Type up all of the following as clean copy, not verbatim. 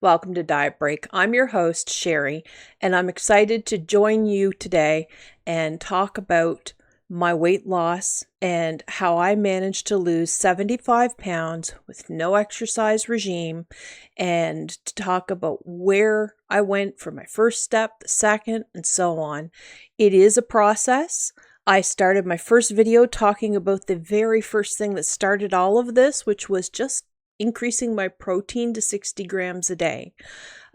Welcome to Diet Break. I'm your host, Sherry, and I'm excited to join you today and talk about my weight loss and how I managed to lose 75 pounds with no exercise regime, and to talk about where I went for my first step, the second, and so on. It is a process. I started my first video talking about the very first thing that started all of this, which was just increasing my protein to 60 grams a day.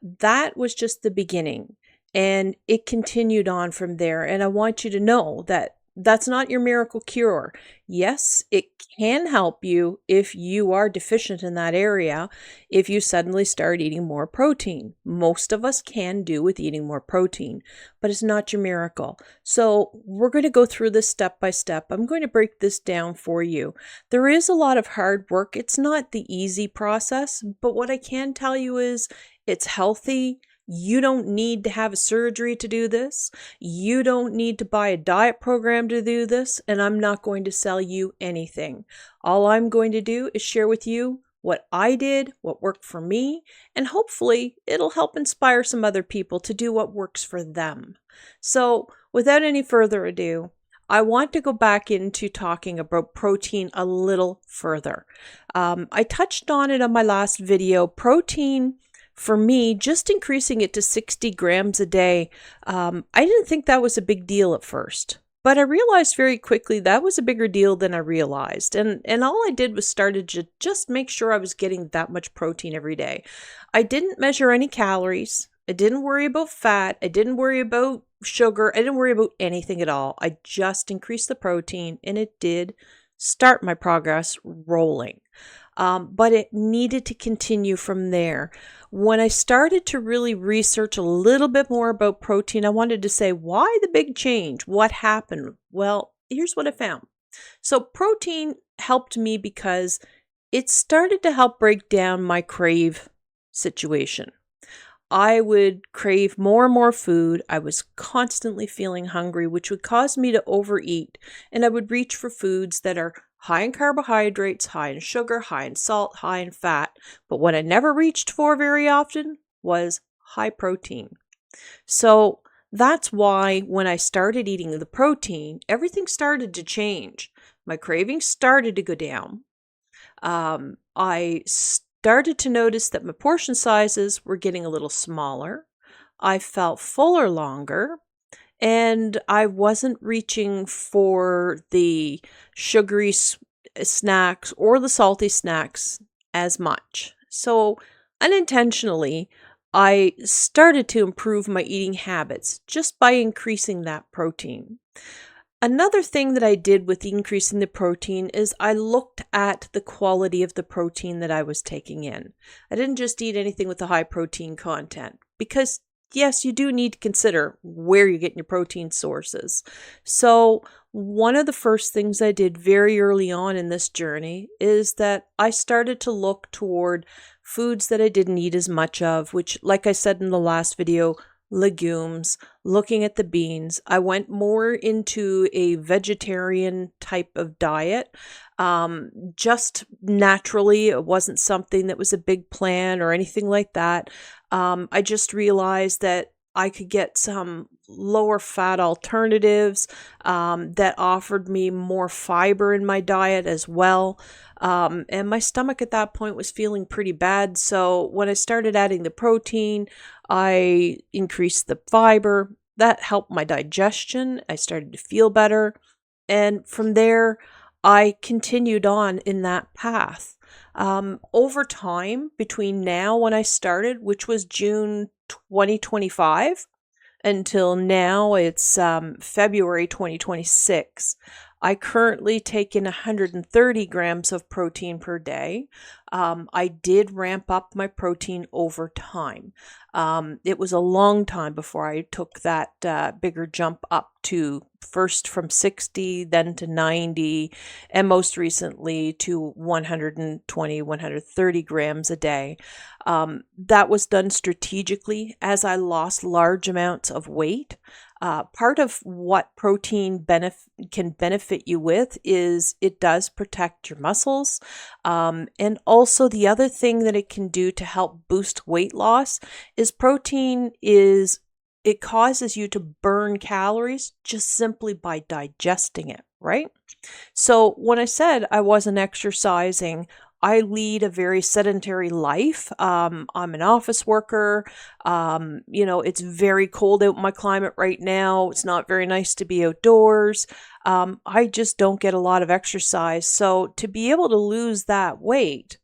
That was just the beginning, and it continued on from there. And I want you to know that that's not your miracle cure. Yes, it can help you if you are deficient in that area, if you suddenly start eating more protein. Most of us can do with eating more protein, but it's not your miracle. So we're going to go through this step by step. I'm going to break this down for you. There is a lot of hard work. It's not the easy process, but what I can tell you is it's healthy. You don't need to have a surgery to do this. You don't need to buy a diet program to do this, and I'm not going to sell you anything. All I'm going to do is share with you what I did, what worked for me, and hopefully it'll help inspire some other people to do what works for them. So, without any further ado, I want to go back into talking about protein a little further. I touched on it on my last video. Protein, for me, just increasing it to 60 grams a day, I didn't think that was a big deal at first. But I realized very quickly that was a bigger deal than I realized. And all I did was started to just make sure I was getting that much protein every day. I didn't measure any calories. I didn't worry about fat. I didn't worry about sugar. I didn't worry about anything at all. I just increased the protein, and it did start my progress rolling. But it needed to continue from there. When I started to really research a little bit more about protein, I wanted to say, why the big change? What happened? Well, here's what I found. So protein helped me because it started to help break down my crave situation. I would crave more and more food. I was constantly feeling hungry, which would cause me to overeat. And I would reach for foods that are high in carbohydrates, high in sugar, high in salt, high in fat. But what I never reached for very often was high protein. So that's why when I started eating the protein, everything started to change. My cravings started to go down. I started to notice that my portion sizes were getting a little smaller. I felt fuller longer, and I wasn't reaching for the sugary snacks or the salty snacks as much. So unintentionally, I started to improve my eating habits just by increasing that protein. Another thing that I did with increasing the protein is I looked at the quality of the protein that I was taking in. I didn't just eat anything with a high protein content because, yes, you do need to consider where you're getting your protein sources. So one of the first things I did very early on in this journey is that I started to look toward foods that I didn't eat as much of, which, like I said in the last video, legumes, looking at the beans. I went more into a vegetarian type of diet. Just naturally, it wasn't something that was a big plan or anything like that. I just realized that I could get some lower fat alternatives that offered me more fiber in my diet as well. And my stomach at that point was feeling pretty bad. So when I started adding the protein, I increased the fiber. That helped my digestion. I started to feel better. And from there, I continued on in that path. Over time, between now when I started, which was June 2025, until now, it's February 2026. I currently take in 130 grams of protein per day. I did ramp up my protein over time. It was a long time before I took that bigger jump up to first from 60, then to 90, and most recently to 120, 130 grams a day. That was done strategically as I lost large amounts of weight. Part of what protein can benefit you with is it does protect your muscles, and also Also, the other thing that it can do to help boost weight loss is it causes you to burn calories just simply by digesting it, right? So when I said I wasn't exercising, I lead a very sedentary life. I'm an office worker. It's very cold out in my climate right now. It's not very nice to be outdoors. I just don't get a lot of exercise. So to be able to lose that weight,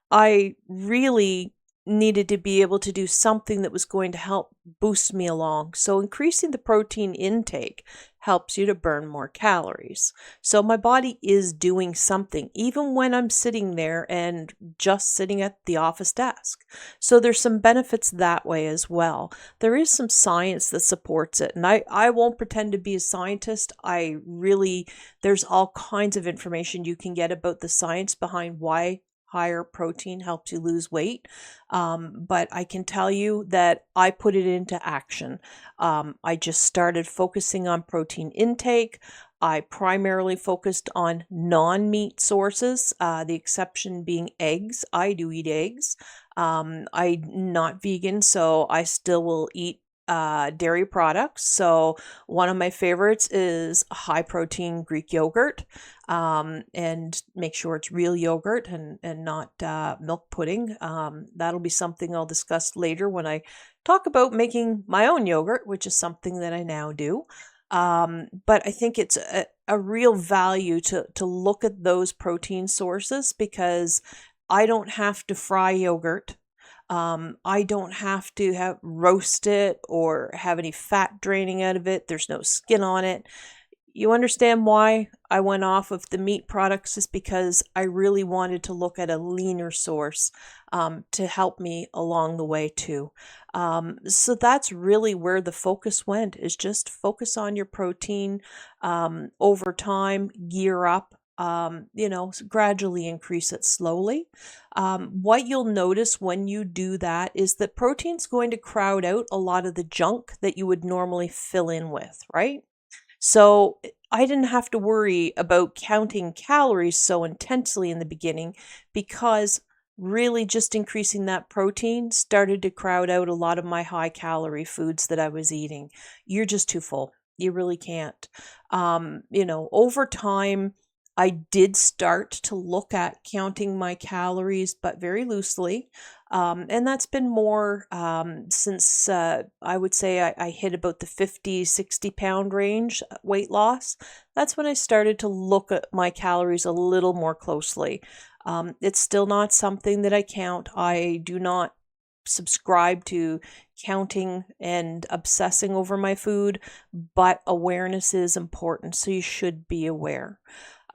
I really needed to be able to do something that was going to help boost me along. So increasing the protein intake helps you to burn more calories. So my body is doing something, even when I'm sitting there and just sitting at the office desk. So there's some benefits that way as well. There is some science that supports it. And I won't pretend to be a scientist. There's all kinds of information you can get about the science behind why higher protein helps you lose weight. But I can tell you that I put it into action. I just started focusing on protein intake. I primarily focused on non-meat sources, the exception being eggs. I do eat eggs. I'm not vegan, so I still will eat dairy products. So one of my favorites is high protein Greek yogurt, and make sure it's real yogurt and not milk pudding. That'll be something I'll discuss later when I talk about making my own yogurt, which is something that I now do. But I think it's a real value to look at those protein sources, because I don't have to fry yogurt. I don't have to roast it or have any fat draining out of it. There's no skin on it. You understand why I went off of the meat products, is because I really wanted to look at a leaner source to help me along the way too. So that's really where the focus went, is just focus on your protein over time, gear up. Gradually increase it slowly. What you'll notice when you do that is that protein's going to crowd out a lot of the junk that you would normally fill in with, right? So I didn't have to worry about counting calories so intensely in the beginning, because really just increasing that protein started to crowd out a lot of my high calorie foods that I was eating. You're just too full. You really can't. Over time, I did start to look at counting my calories, but very loosely. And that's been more since I would say I hit about the 50, 60 pound range weight loss. That's when I started to look at my calories a little more closely. It's still not something that I count. I do not subscribe to counting and obsessing over my food, but awareness is important. So you should be aware.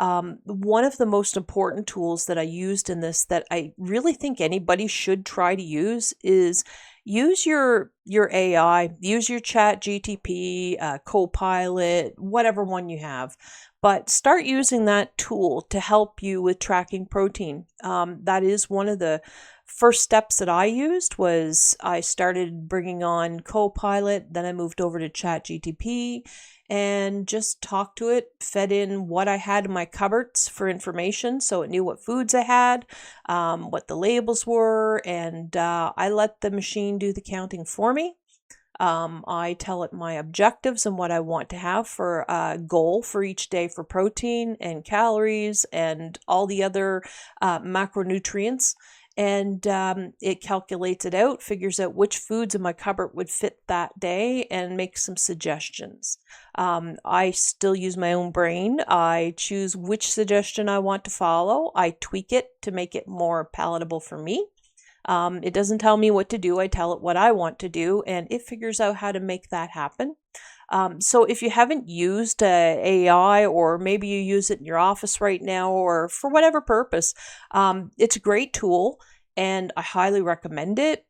One of the most important tools that I used in this, that I really think anybody should try to use, is use your AI, use your ChatGPT, Copilot, whatever one you have, but start using that tool to help you with tracking protein. That is one of the first steps that I used. Was I started bringing on Copilot, then I moved over to ChatGPT and just talked to it, fed in what I had in my cupboards for information, so it knew what foods I had, what the labels were, and I let the machine do the counting for me. I tell it my objectives and what I want to have for a goal for each day for protein and calories and all the other macronutrients. And it calculates it out, figures out which foods in my cupboard would fit that day, and makes some suggestions. I still use my own brain. I choose which suggestion I want to follow. I tweak it to make it more palatable for me. It doesn't tell me what to do. I tell it what I want to do, and it figures out how to make that happen. So if you haven't used AI, or maybe you use it in your office right now, or for whatever purpose, it's a great tool and I highly recommend it.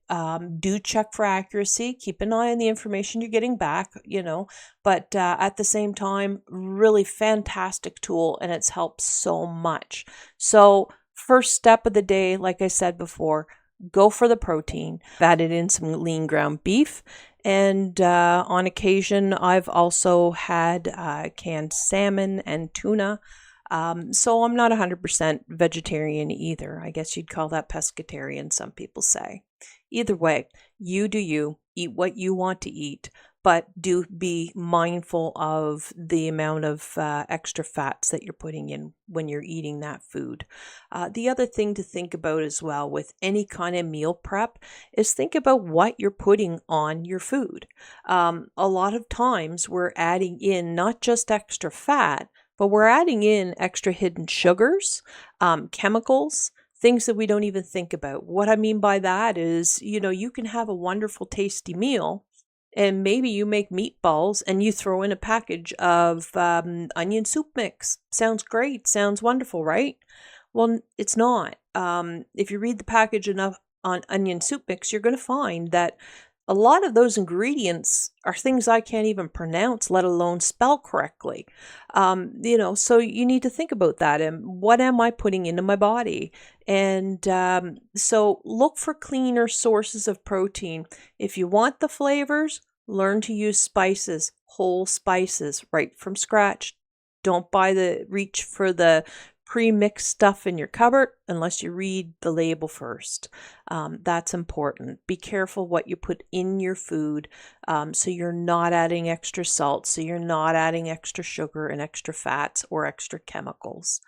Do check for accuracy. Keep an eye on the information you're getting back, but at the same time, really fantastic tool, and it's helped so much. So first step of the day, like I said before, go for the protein. I've added in some lean ground beef. And on occasion, I've also had canned salmon and tuna. So I'm not 100% vegetarian either. I guess you'd call that pescatarian, some people say. Either way, you do you, eat what you want to eat, but do be mindful of the amount of extra fats that you're putting in when you're eating that food. The other thing to think about as well with any kind of meal prep is think about what you're putting on your food. A lot of times we're adding in not just extra fat, but we're adding in extra hidden sugars, chemicals, things that we don't even think about. What I mean by that is, you can have a wonderful, tasty meal, and maybe you make meatballs and you throw in a package of onion soup mix. Sounds great. Sounds wonderful, right? Well, it's not. If you read the package enough on onion soup mix, you're going to find that a lot of those ingredients are things I can't even pronounce, let alone spell correctly. So you need to think about that and what am I putting into my body? And so look for cleaner sources of protein. If you want the flavors, learn to use spices, whole spices, right from scratch. Don't reach for the pre-mixed stuff in your cupboard unless you read the label first. That's important. Be careful what you put in your food, so you're not adding extra salt, so you're not adding extra sugar and extra fats or extra chemicals.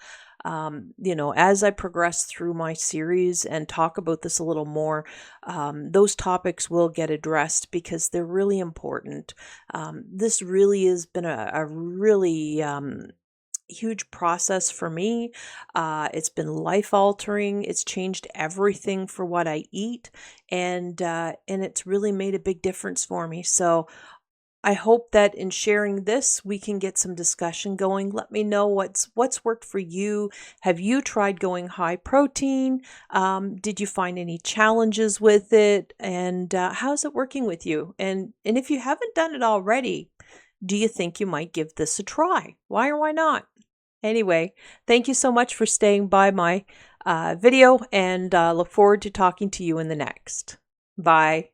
As I progress through my series and talk about this a little more, those topics will get addressed because they're really important. This really has been a really huge process for me. It's been life altering. It's changed everything for what I eat, and it's really made a big difference for me. So I hope that in sharing this, we can get some discussion going. Let me know what's worked for you. Have you tried going high protein? Did you find any challenges with it? And how's it working with you? And if you haven't done it already, do you think you might give this a try? Why or why not? Anyway, thank you so much for staying by my video, and look forward to talking to you in the next. Bye.